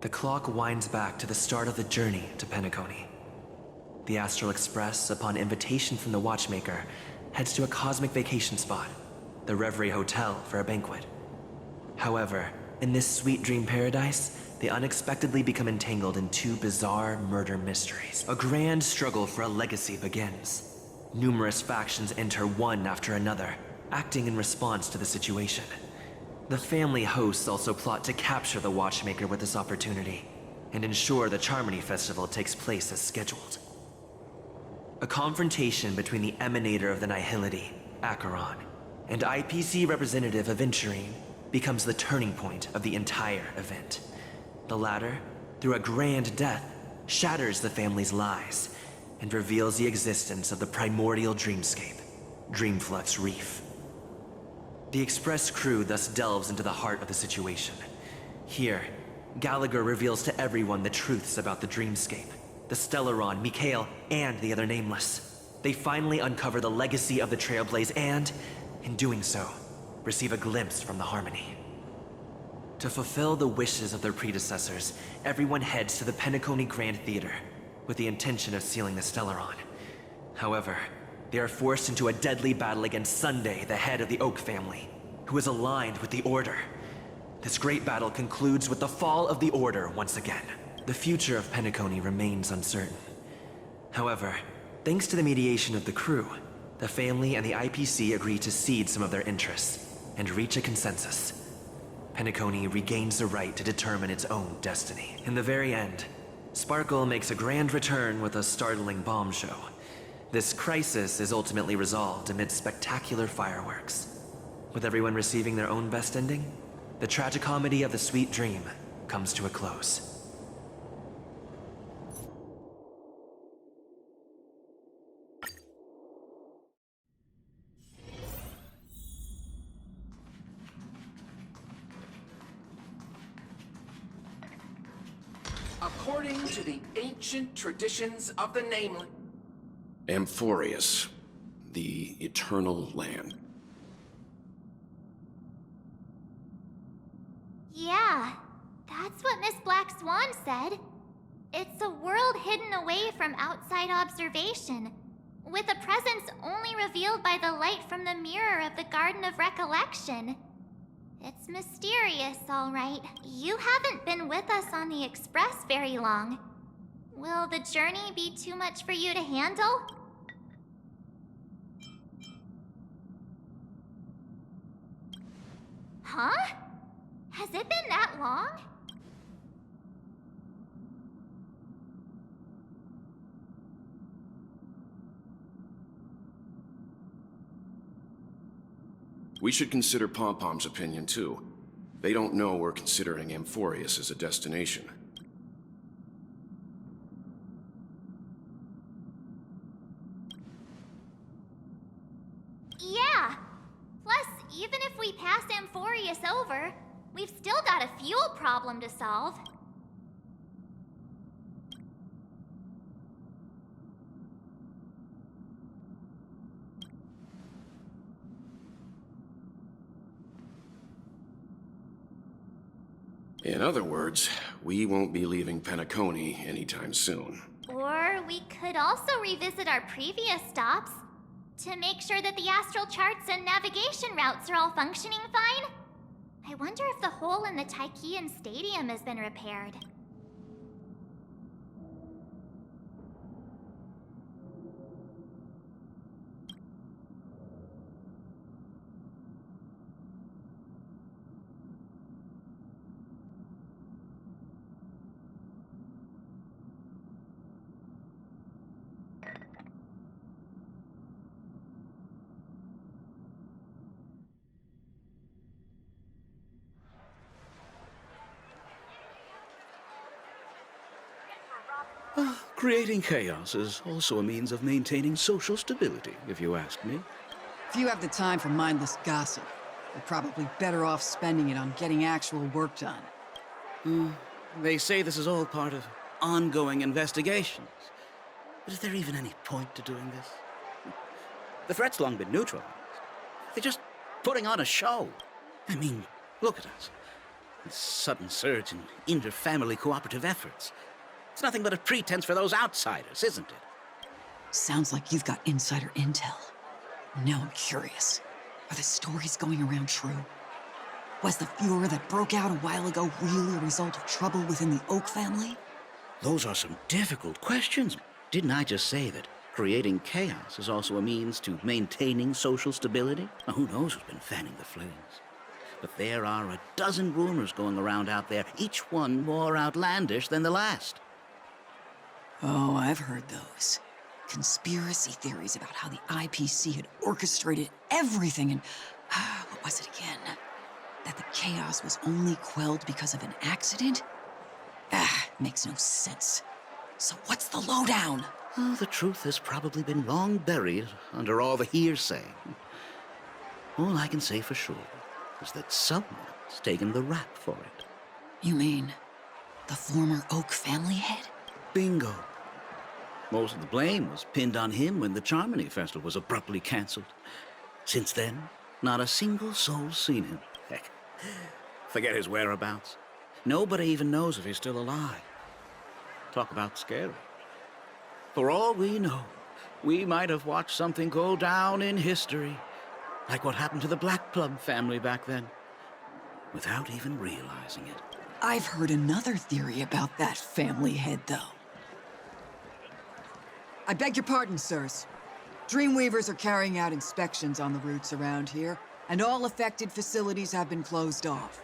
The clock winds back to the start of the journey to Penacony. The Astral Express, upon invitation from the Watchmaker, heads to a cosmic vacation spot, the Reverie Hotel, for a banquet. However, in this sweet dream paradise, they unexpectedly become entangled in two bizarre murder mysteries. A grand struggle for a legacy begins. Numerous factions enter one after another, acting in response to the situation. The family hosts also plot to capture the Watchmaker with this opportunity, and ensure the Charmony Festival takes place as scheduled. A confrontation between the emanator of the Nihility, Acheron, and IPC representative Aventurine becomes the turning point of the entire event. The latter, through a grand death, shatters the family's lies and reveals the existence of the primordial dreamscape, Dreamflux Reef. The Express crew thus delves into the heart of the situation. Here, Gallagher reveals to everyone the truths about the dreamscape, the Stellaron, Mikhail, and the other Nameless. They finally uncover the legacy of the Trailblaze and, in doing so, receive a glimpse from the Harmony. To fulfill the wishes of their predecessors, everyone heads to the Penacony Grand Theater, with the intention of sealing the Stellaron. However, they are forced into a deadly battle against Sunday, the head of the Oak family, who is aligned with the Order. This great battle concludes with the fall of the Order once again. The future of Penacony remains uncertain. However, thanks to the mediation of the crew, the family and the IPC agree to cede some of their interests and reach a consensus. Penacony regains the right to determine its own destiny. In the very end, Sparkle makes a grand return with a startling bomb show. This crisis is ultimately resolved amid spectacular fireworks. With everyone receiving their own best ending, the tragicomedy of the sweet dream comes to a close. According to the ancient traditions of the Nameless... Amphorius, the Eternal Land. Yeah, that's what Miss Black Swan said. It's a world hidden away from outside observation, with a presence only revealed by the light from the mirror of the Garden of Recollection. It's mysterious, all right. You haven't been with us on the Express very long. Will the journey be too much for you to handle? Huh? Has it been that long? We should consider Pom-Pom's opinion, too. They don't know we're considering Amphorius as a destination. Yeah. Plus, even if we pass Amphorius over, we've still got a fuel problem to solve. In other words, we won't be leaving Penacony anytime soon. Or we could also revisit our previous stops to make sure that the astral charts and navigation routes are all functioning fine. I wonder if the hole in the Tychean Stadium has been repaired. Creating chaos is also a means of maintaining social stability, if you ask me. If you have the time for mindless gossip, you're probably better off spending it on getting actual work done. They say this is all part of ongoing investigations. But is there even any point to doing this? The threat's long been neutralized. They're just putting on a show. I mean, look at us. This sudden surge in inter-family cooperative efforts. It's nothing but a pretense for those outsiders, isn't it? Sounds like you've got insider intel. Now I'm curious. Are the stories going around true? Was the furor that broke out a while ago really a result of trouble within the Oak family? Those are some difficult questions. Didn't I just say that creating chaos is also a means to maintaining social stability? Now, who knows who's been fanning the flames? But there are a dozen rumors going around out there, each one more outlandish than the last. Oh, I've heard those. Conspiracy theories about how the IPC had orchestrated everything and... what was it again? That the chaos was only quelled because of an accident? Makes no sense. So what's the lowdown? Oh, the truth has probably been long buried under all the hearsay. All I can say for sure is that someone's taken the rap for it. You mean the former Oak family head? Bingo. Most of the blame was pinned on him when the Charmony Festival was abruptly cancelled. Since then, not a single soul's seen him. Heck, forget his whereabouts. Nobody even knows if he's still alive. Talk about scary. For all we know, we might have watched something go down in history, like what happened to the Black Plum family back then, without even realizing it. I've heard another theory about that family head, though. I beg your pardon, sirs. Dreamweavers are carrying out inspections on the routes around here, and all affected facilities have been closed off.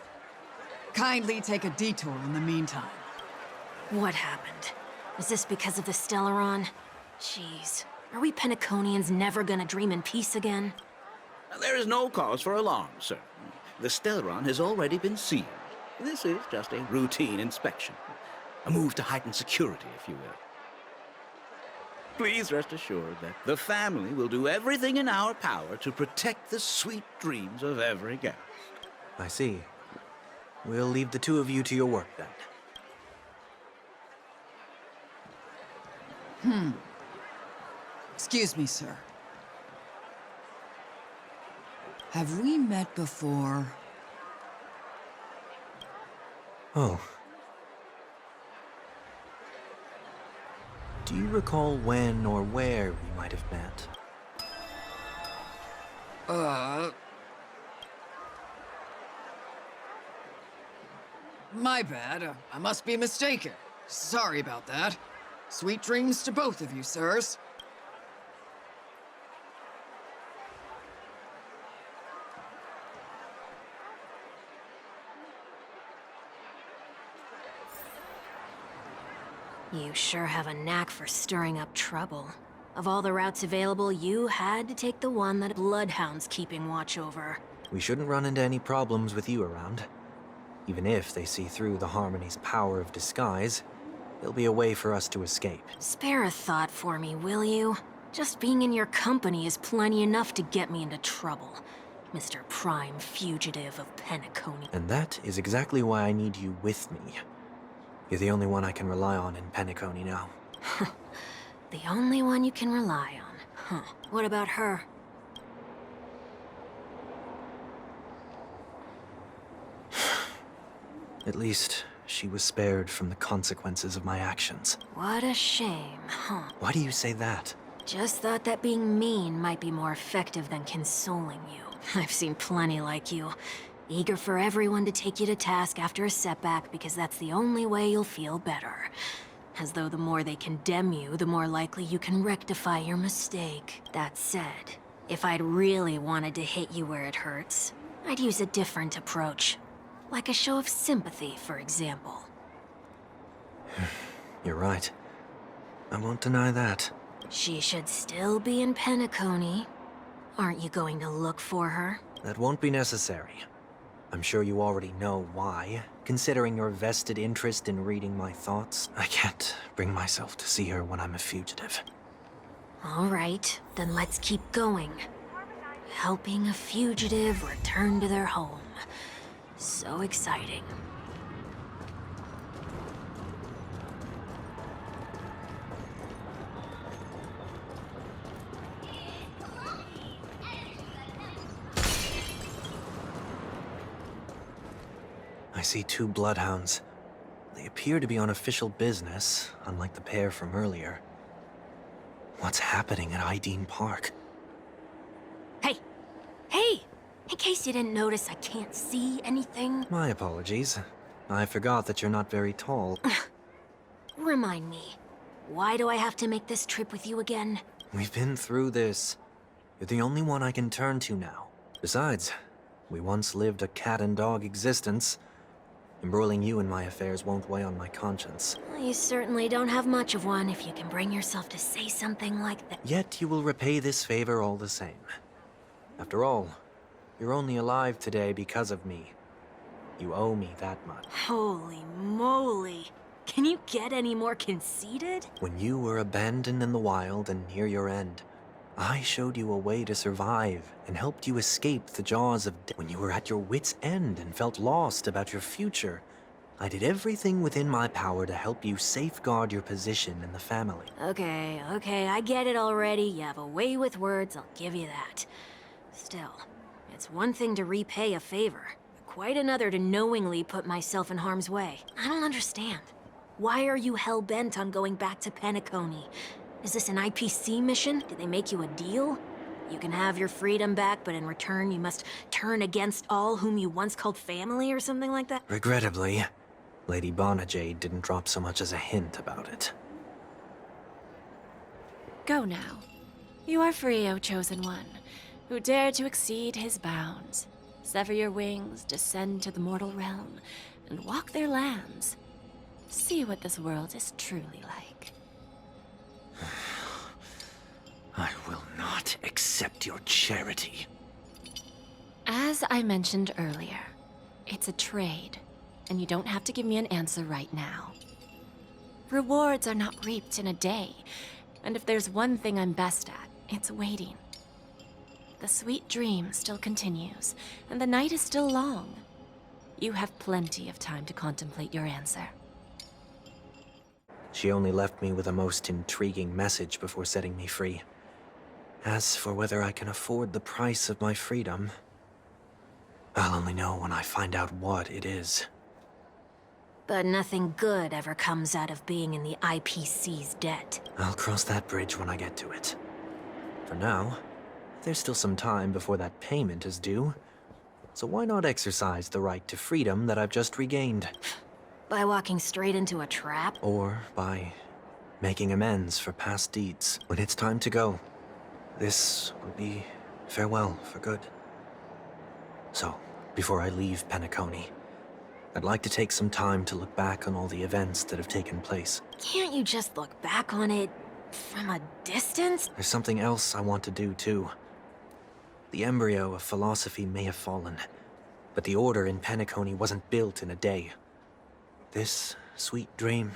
Kindly take a detour in the meantime. What happened? Is this because of the Stellaron? Jeez, are we Penaconians never gonna dream in peace again? There is no cause for alarm, sir. The Stellaron has already been sealed. This is just a routine inspection. A move to heighten security, if you will. Please rest assured that the family will do everything in our power to protect the sweet dreams of every guest. I see. We'll leave the two of you to your work then. Excuse me, sir. Have we met before? Oh. Do you recall when or where we might have met? My bad. I must be mistaken. Sorry about that. Sweet dreams to both of you, sirs. You sure have a knack for stirring up trouble. Of all the routes available, you had to take the one that Bloodhound's keeping watch over. We shouldn't run into any problems with you around. Even if they see through the Harmony's power of disguise, there'll be a way for us to escape. Spare a thought for me, will you? Just being in your company is plenty enough to get me into trouble. Mr. Prime Fugitive of Penacony. And that is exactly why I need you with me. You're the only one I can rely on in Penacony now. The only one you can rely on. Huh. What about her? At least, she was spared from the consequences of my actions. What a shame, huh? Why do you say that? Just thought that being mean might be more effective than consoling you. I've seen plenty like you. Eager for everyone to take you to task after a setback because that's the only way you'll feel better. As though the more they condemn you, the more likely you can rectify your mistake. That said, if I'd really wanted to hit you where it hurts, I'd use a different approach. Like a show of sympathy, for example. You're right. I won't deny that. She should still be in Penacony. Aren't you going to look for her? That won't be necessary. I'm sure you already know why. Considering your vested interest in reading my thoughts, I can't bring myself to see her when I'm a fugitive. All right, then let's keep going. Helping a fugitive return to their home. So exciting. I see 2 bloodhounds. They appear to be on official business, unlike the pair from earlier. What's happening at Ideen Park? Hey! Hey! In case you didn't notice, I can't see anything. My apologies. I forgot that you're not very tall. Remind me, why do I have to make this trip with you again? We've been through this. You're the only one I can turn to now. Besides, we once lived a cat-and-dog existence. Embroiling you in my affairs won't weigh on my conscience. Well, you certainly don't have much of one if you can bring yourself to say something like that. Yet you will repay this favor all the same. After all, you're only alive today because of me. You owe me that much. Holy moly! Can you get any more conceited? When you were abandoned in the wild and near your end, I showed you a way to survive and helped you escape the jaws of death. When you were at your wit's end and felt lost about your future, I did everything within my power to help you safeguard your position in the family. Okay, I get it already. You have a way with words, I'll give you that. Still, it's one thing to repay a favor, quite another to knowingly put myself in harm's way. I don't understand. Why are you hell-bent on going back to Penacony? Is this an IPC mission? Did they make you a deal? You can have your freedom back, but in return you must turn against all whom you once called family or something like that? Regrettably, Lady Bonajade didn't drop so much as a hint about it. Go now. You are free, O Chosen One, who dare to exceed his bounds. Sever your wings, descend to the mortal realm, and walk their lands. See what this world is truly like. I will not accept your charity. As I mentioned earlier, it's a trade, and you don't have to give me an answer right now. Rewards are not reaped in a day, and if there's one thing I'm best at, it's waiting. The sweet dream still continues, and the night is still long. You have plenty of time to contemplate your answer. She only left me with a most intriguing message before setting me free. As for whether I can afford the price of my freedom, I'll only know when I find out what it is. But nothing good ever comes out of being in the IPC's debt. I'll cross that bridge when I get to it. For now, there's still some time before that payment is due. So why not exercise the right to freedom that I've just regained? By walking straight into a trap? Or by making amends for past deeds. When it's time to go, this will be farewell for good. So, before I leave Penacony, I'd like to take some time to look back on all the events that have taken place. Can't you just look back on it from a distance? There's something else I want to do, too. The embryo of philosophy may have fallen, but the order in Penacony wasn't built in a day. This sweet dream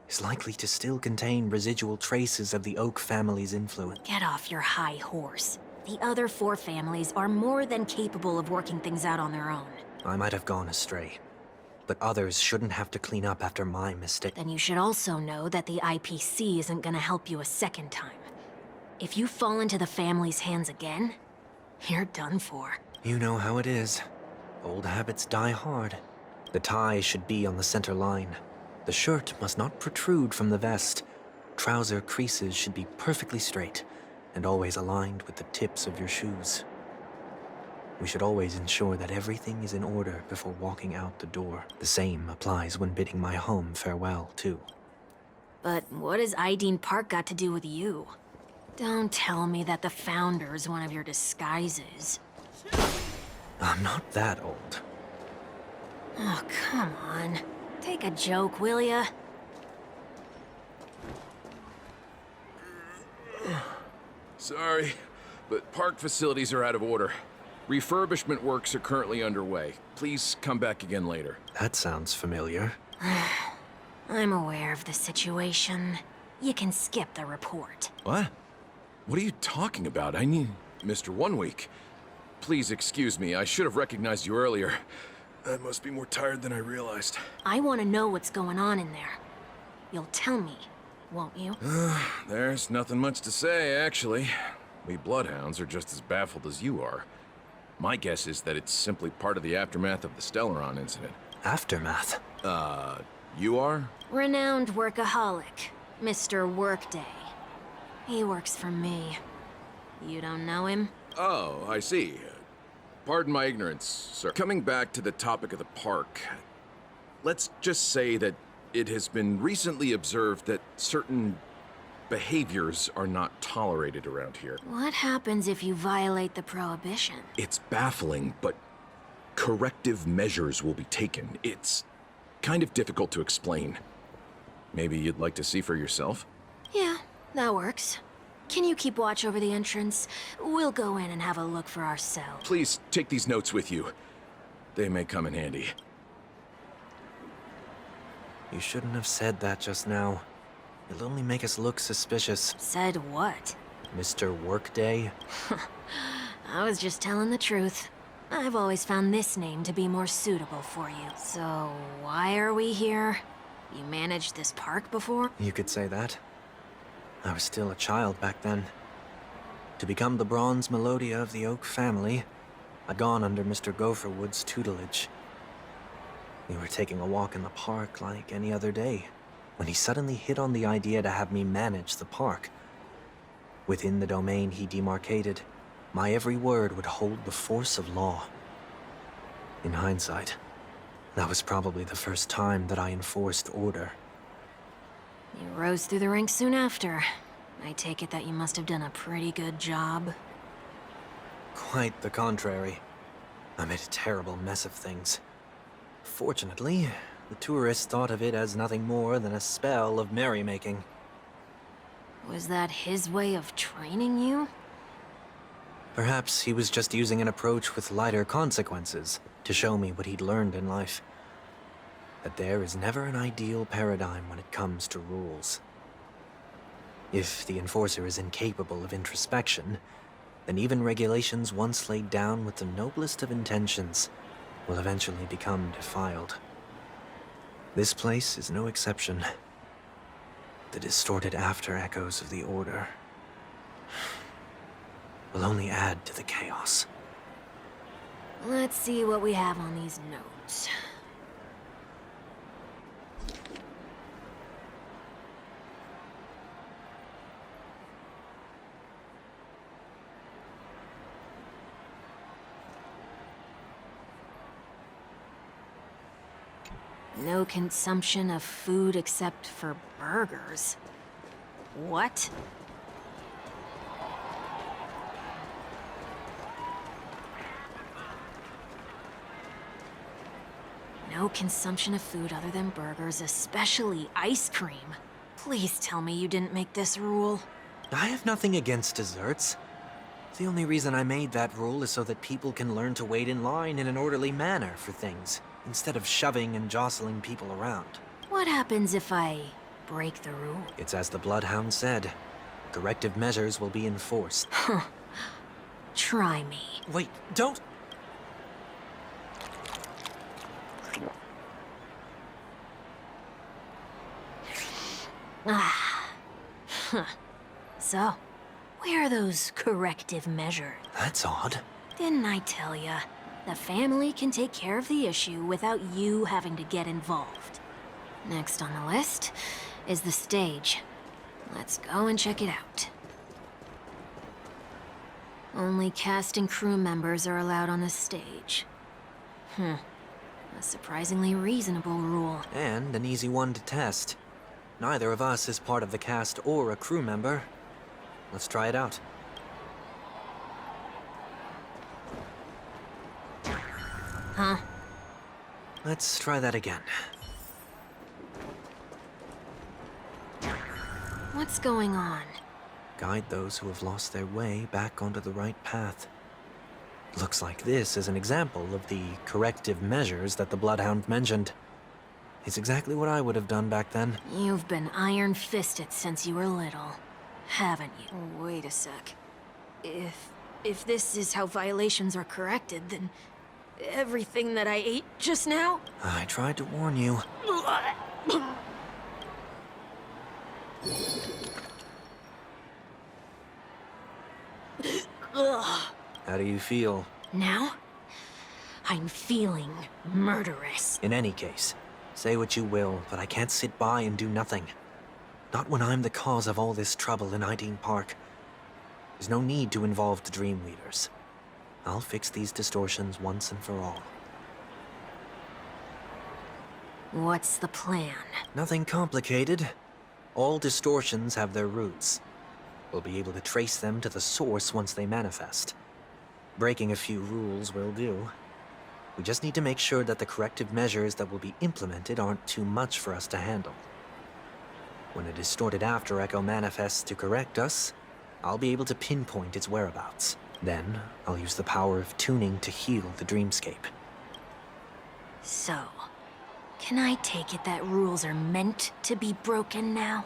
is likely to still contain residual traces of the Oak family's influence. Get off your high horse. The other 4 families are more than capable of working things out on their own. I might have gone astray, but others shouldn't have to clean up after my mistake. Then you should also know that the IPC isn't gonna help you a second time. If you fall into the family's hands again, you're done for. You know how it is. Old habits die hard. The tie should be on the center line. The shirt must not protrude from the vest. Trouser creases should be perfectly straight and always aligned with the tips of your shoes. We should always ensure that everything is in order before walking out the door. The same applies when bidding my home farewell, too. But what does Ideen Park got to do with you? Don't tell me that the Founder is one of your disguises. I'm not that old. Oh, come on. Take a joke, will ya? Sorry, but park facilities are out of order. Refurbishment works are currently underway. Please come back again later. That sounds familiar. I'm aware of the situation. You can skip the report. What? What are you talking about? I mean, Mr. 1 Week. Please excuse me, I should have recognized you earlier. I must be more tired than I realized. I want to know what's going on in there. You'll tell me, won't you? There's nothing much to say, actually. We Bloodhounds are just as baffled as you are. My guess is that it's simply part of the aftermath of the Stellaron incident. Aftermath. You are? Renowned workaholic, Mr. Workday. He works for me. You don't know him? Oh, I see. Pardon my ignorance, sir. Coming back to the topic of the park, let's just say that it has been recently observed that certain behaviors are not tolerated around here. What happens if you violate the prohibition? It's baffling, but corrective measures will be taken. It's kind of difficult to explain. Maybe you'd like to see for yourself? Yeah, that works. Can you keep watch over the entrance? We'll go in and have a look for ourselves. Please take these notes with you. They may come in handy. You shouldn't have said that just now. It'll only make us look suspicious. Said what? Mr. Workday? I was just telling the truth. I've always found this name to be more suitable for you. So, why are we here? You managed this park before? You could say that. I was still a child back then. To become the bronze Melodia of the Oak family, I'd gone under Mr. Gopherwood's tutelage. We were taking a walk in the park like any other day, when he suddenly hit on the idea to have me manage the park. Within the domain he demarcated, my every word would hold the force of law. In hindsight, that was probably the first time that I enforced order. You rose through the ranks soon after. I take it that you must have done a pretty good job. Quite the contrary. I made a terrible mess of things. Fortunately, the tourists thought of it as nothing more than a spell of merrymaking. Was that his way of training you? Perhaps he was just using an approach with lighter consequences to show me what he'd learned in life. That there is never an ideal paradigm when it comes to rules. If the enforcer is incapable of introspection, then even regulations once laid down with the noblest of intentions will eventually become defiled. This place is no exception. The distorted after-echoes of the Order will only add to the chaos. Let's see what we have on these notes. No consumption of food except for burgers. What? No consumption of food other than burgers, especially ice cream. Please tell me you didn't make this rule. I have nothing against desserts. The only reason I made that rule is so that people can learn to wait in line in an orderly manner for things, instead of shoving and jostling people around. What happens if I break the rule? It's as the Bloodhound said. Corrective measures will be enforced. Try me. Wait, don't... So, where are those corrective measures? That's odd. Didn't I tell ya? The family can take care of the issue without you having to get involved. Next on the list is the stage. Let's go and check it out. Only cast and crew members are allowed on the stage. A surprisingly reasonable rule. And an easy one to test. Neither of us is part of the cast or a crew member. Let's try it out. Huh? Let's try that again. What's going on? Guide those who have lost their way back onto the right path. Looks like this is an example of the corrective measures that the Bloodhound mentioned. It's exactly what I would have done back then. You've been iron-fisted since you were little, haven't you? Wait a sec. If this is how violations are corrected, then everything that I ate just now? I tried to warn you. How do you feel? Now? I'm feeling murderous. In any case, say what you will, but I can't sit by and do nothing. Not when I'm the cause of all this trouble in Ideen Park. There's no need to involve the Dream Leaders. I'll fix these distortions once and for all. What's the plan? Nothing complicated. All distortions have their roots. We'll be able to trace them to the source once they manifest. Breaking a few rules will do. We just need to make sure that the corrective measures that will be implemented aren't too much for us to handle. When a distorted after echo manifests to correct us, I'll be able to pinpoint its whereabouts. Then, I'll use the power of tuning to heal the dreamscape. So, can I take it that rules are meant to be broken now?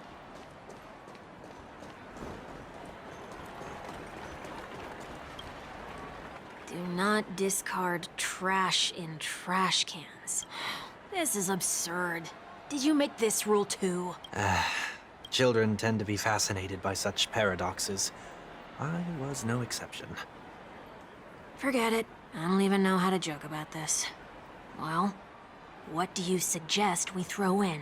Do not discard trash in trash cans. This is absurd. Did you make this rule too? Children tend to be fascinated by such paradoxes. I was no exception. Forget it. I don't even know how to joke about this. Well, what do you suggest we throw in?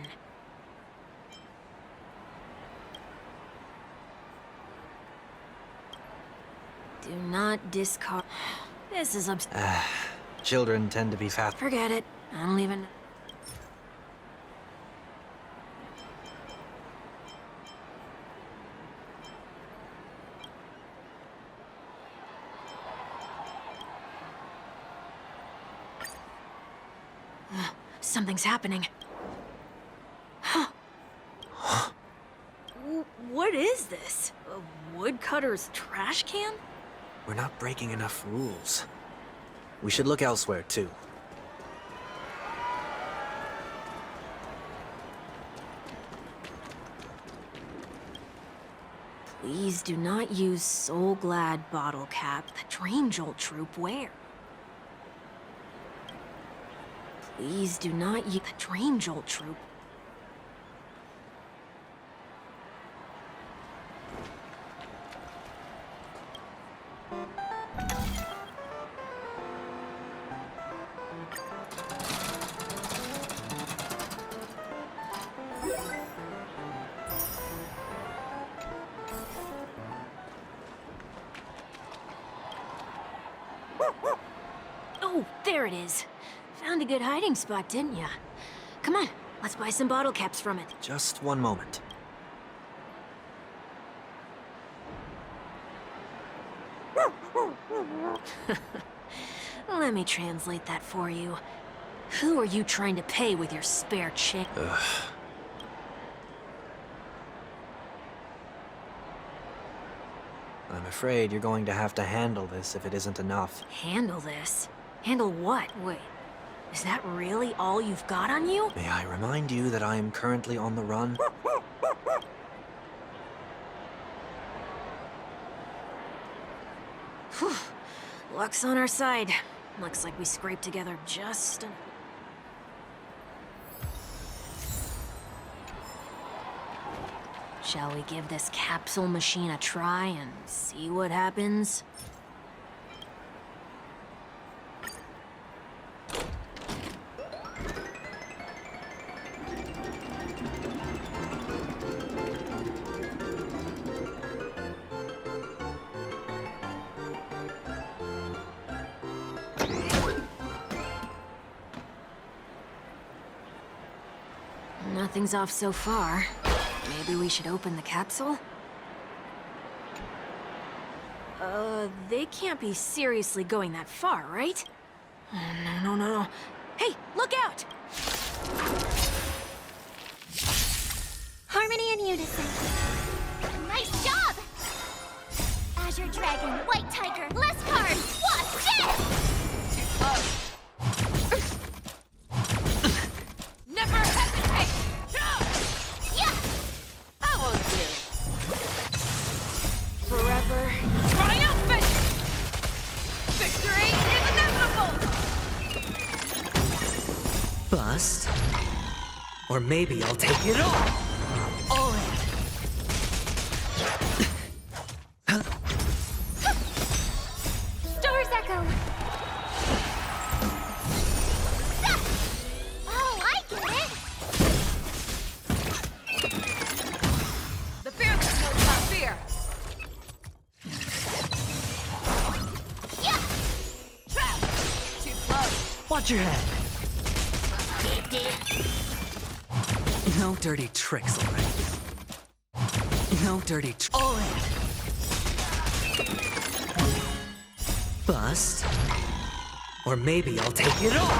Do not discard... This is Children tend to be Forget it. I don't even... Something's happening. What is this? A woodcutter's trash can? We're not breaking enough rules. We should look elsewhere, too. Please do not use Soul Glad bottle cap that Dream Jolt Troop wear. Please do not use the Dream Jolt Troop. Oh, there it is. Found a good hiding spot, didn't ya? Come on, let's buy some bottle caps from it. Just one moment. Let me translate that for you. Who are you trying to pay with your spare chick? I'm afraid you're going to have to handle this if it isn't enough. Handle this? Handle what? Wait, is that really all you've got on you? May I remind you that I am currently on the run? Whew. Luck's on our side. Looks like we scraped together just enough. Shall we give this capsule machine a try and see what happens? Nothing's off so far. Maybe we should open the capsule? They can't be seriously going that far, right? No. Hey, look out! Harmony and unison. Nice job! Azure Dragon, White Tiger, less cards! Watch this! Never hesitate! Yeah! I won't do. Forever. Triumphant! Victory is inevitable! Bust? Or maybe I'll take it all! All in! Star's Echo! Watch your head. No dirty tricks, alright? No dirty all in. Bust. Or maybe I'll take it all.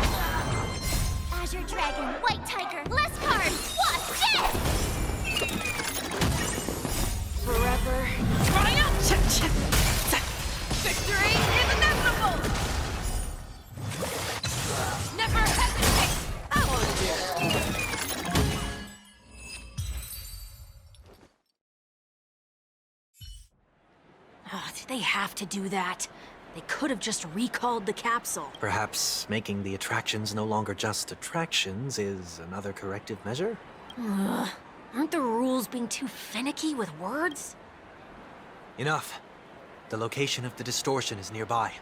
Azure Dragon, White Tiger, less cards! What? Death! Forever. Victory is inevitable! Never hesitate! I want to. Oh, did they have to do that? They could have just recalled the capsule. Perhaps making the attractions no longer just attractions is another corrective measure? Aren't the rules being too finicky with words? Enough. The location of the distortion is nearby.